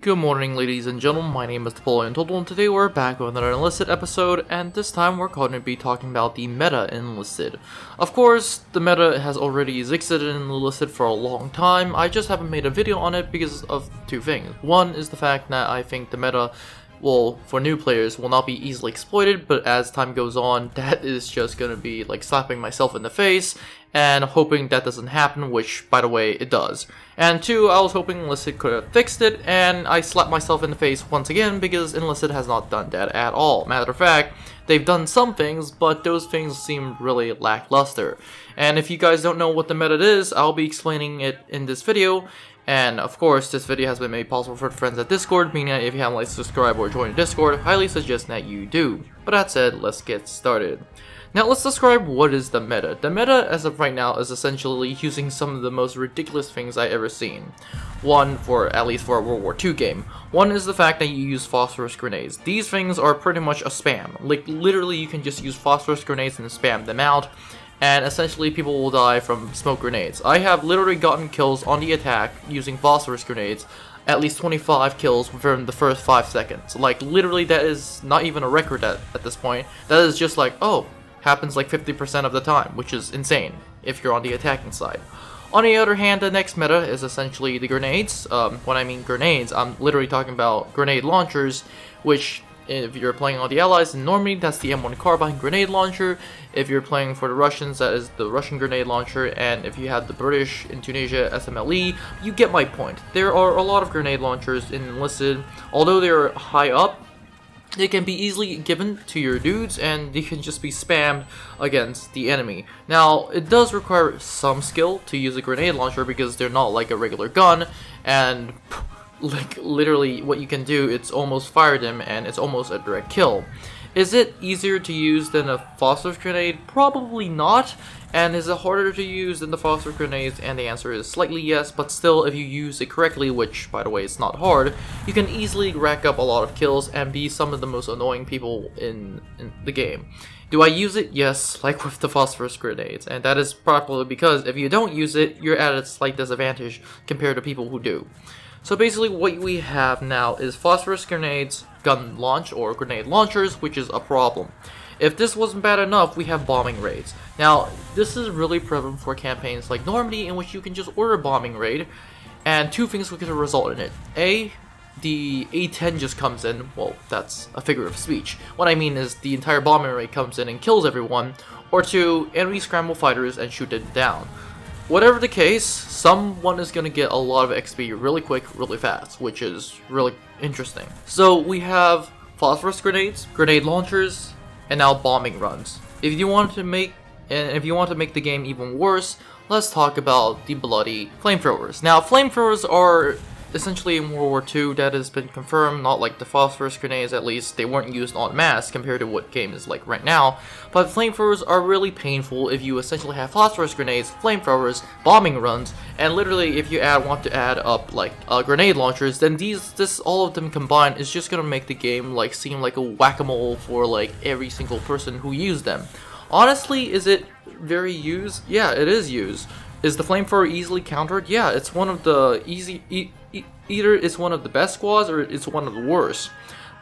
Good morning, ladies and gentlemen. My name is Napoleon, and today we're back with another Enlisted episode, and this time we're going to be talking about the meta in Enlisted. Of course, the meta has already existed in Enlisted for a long time. I just haven't made a video on it because of two things. One is the fact that I think the meta, well, for new players, will not be easily exploited, but as time goes on, that is just going to be like slapping myself in the face and hoping that doesn't happen, which, by the way, it does. And two, I was hoping Enlisted could have fixed it, and I slapped myself in the face once again because Enlisted has not done that at all. Matter of fact, they've done some things, but those things seem really lackluster. And if you guys don't know what the meta is, I'll be explaining it in this video. And of course, this video has been made possible for friends at Discord, meaning that if you haven't liked, subscribe, or joined Discord, I highly suggest that you do. But that said, let's get started. Now let's describe what is the meta. The meta, as of right now, is essentially using some of the most ridiculous things I've ever seen. One, at least for a World War II game. One is the fact that you use phosphorus grenades. These things are pretty much a spam. Like, literally you can just use phosphorus grenades and spam them out, and essentially people will die from smoke grenades. I have literally gotten kills on the attack using phosphorus grenades, at least 25 kills within the first 5 seconds. Like, literally that is not even a record at this point. That is just like, oh, happens like 50% of the time, which is insane if you're on the attacking side. On the other hand, the next meta is essentially the grenades. When I mean grenades, I'm literally talking about grenade launchers, which if you're playing on the Allies, then normally that's the M1 Carbine grenade launcher. If you're playing for the Russians, that is the Russian grenade launcher, and if you have the British in Tunisia SMLE, you get my point. There are a lot of grenade launchers in Enlisted. Although they're high up, they can be easily given to your dudes, and they can just be spammed against the enemy. Now, it does require some skill to use a grenade launcher because they're not like a regular gun, and like literally what you can do, it's almost fire them and it's almost a direct kill. Is it easier to use than a phosphorus grenade? Probably not. And is it harder to use than the phosphorus grenades? And the answer is slightly yes, but still, if you use it correctly, which by the way is not hard, you can easily rack up a lot of kills and be some of the most annoying people in the game. Do I use it? Yes, like with the phosphorus grenades, and that is probably because if you don't use it, you're at a slight disadvantage compared to people who do. So basically what we have now is phosphorus grenades, gun launch, or grenade launchers, which is a problem. If this wasn't bad enough, we have bombing raids. Now, this is really prevalent for campaigns like Normandy, in which you can just order a bombing raid, and two things could result in it. A, the A-10 just comes in, well, that's a figure of speech. What I mean is the entire bombing raid comes in and kills everyone, or two, enemy scramble fighters and shoot them down. Whatever the case, someone is going to get a lot of XP really quick, really fast, which is really interesting. So we have phosphorus grenades, grenade launchers, and now bombing runs. If you want to make the game even worse, let's talk about the bloody flamethrowers. Now, flamethrowers are essentially in World War II, that has been confirmed, not like the phosphorus grenades, at least they weren't used en masse compared to what game is like right now, but flamethrowers are really painful if you essentially have phosphorus grenades, flamethrowers, bombing runs, and literally if you want to add up like grenade launchers, then all of them combined is just gonna make the game like seem like a whack-a-mole for like every single person who used them. Honestly, is it very used? Yeah, it is used. Is the flamethrower easily countered? Yeah, it's one of the either it's one of the best squads or it's one of the worst.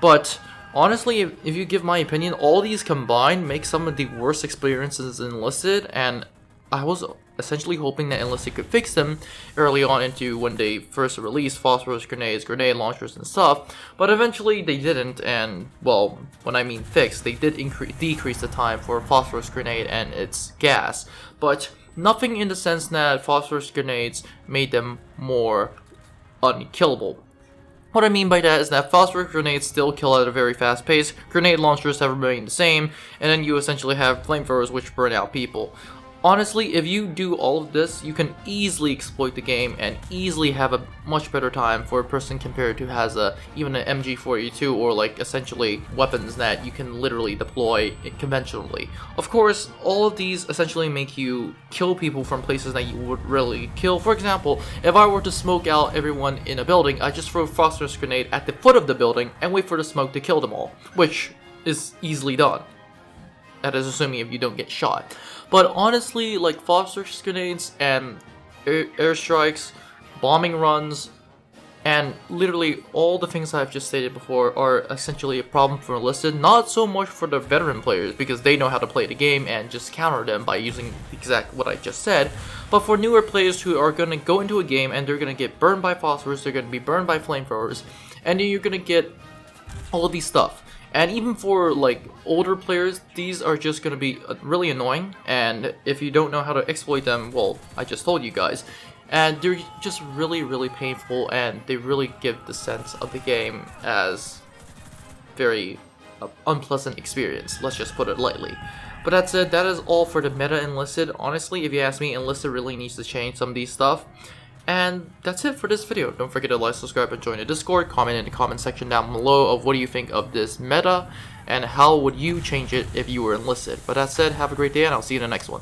But honestly, if you give my opinion, all these combined make some of the worst experiences in Enlisted, and I was essentially hoping that Enlisted could fix them early on into when they first released phosphorus grenades, grenade launchers, and stuff, but eventually they didn't, and, well, when I mean fix, they did decrease the time for a phosphorus grenade and its gas, but nothing in the sense that phosphorus grenades made them more unkillable. What I mean by that is that phosphorus grenades still kill at a very fast pace, grenade launchers have remained the same, and then you essentially have flamethrowers which burn out people. Honestly, if you do all of this, you can easily exploit the game and easily have a much better time for a person compared to has even an MG42 or like essentially weapons that you can literally deploy conventionally. Of course, all of these essentially make you kill people from places that you would really kill. For example, if I were to smoke out everyone in a building, I just throw a phosphorus grenade at the foot of the building and wait for the smoke to kill them all, which is easily done. That is assuming if you don't get shot. But honestly, like phosphorus grenades and airstrikes, bombing runs, And literally all the things I've just stated before are essentially a problem for Enlisted, not so much for the veteran players because they know how to play the game and just counter them by using exact what I just said, but for newer players who are going to go into a game and they're going to get burned by phosphorus, they're going to be burned by flamethrowers, and then you're going to get all of these stuff. And even for like older players, these are just going to be really annoying, and if you don't know how to exploit them, well, I just told you guys. And they're just really painful, and they really give the sense of the game as very unpleasant experience, let's just put it lightly. But that said, that is all for the meta Enlisted. Honestly, if you ask me, Enlisted really needs to change some of these stuff. And that's it for this video. Don't forget to like, subscribe, and join the Discord. Comment in the comment section down below of what do you think of this meta, and how would you change it if you were Enlisted. But that said, have a great day, and I'll see you in the next one.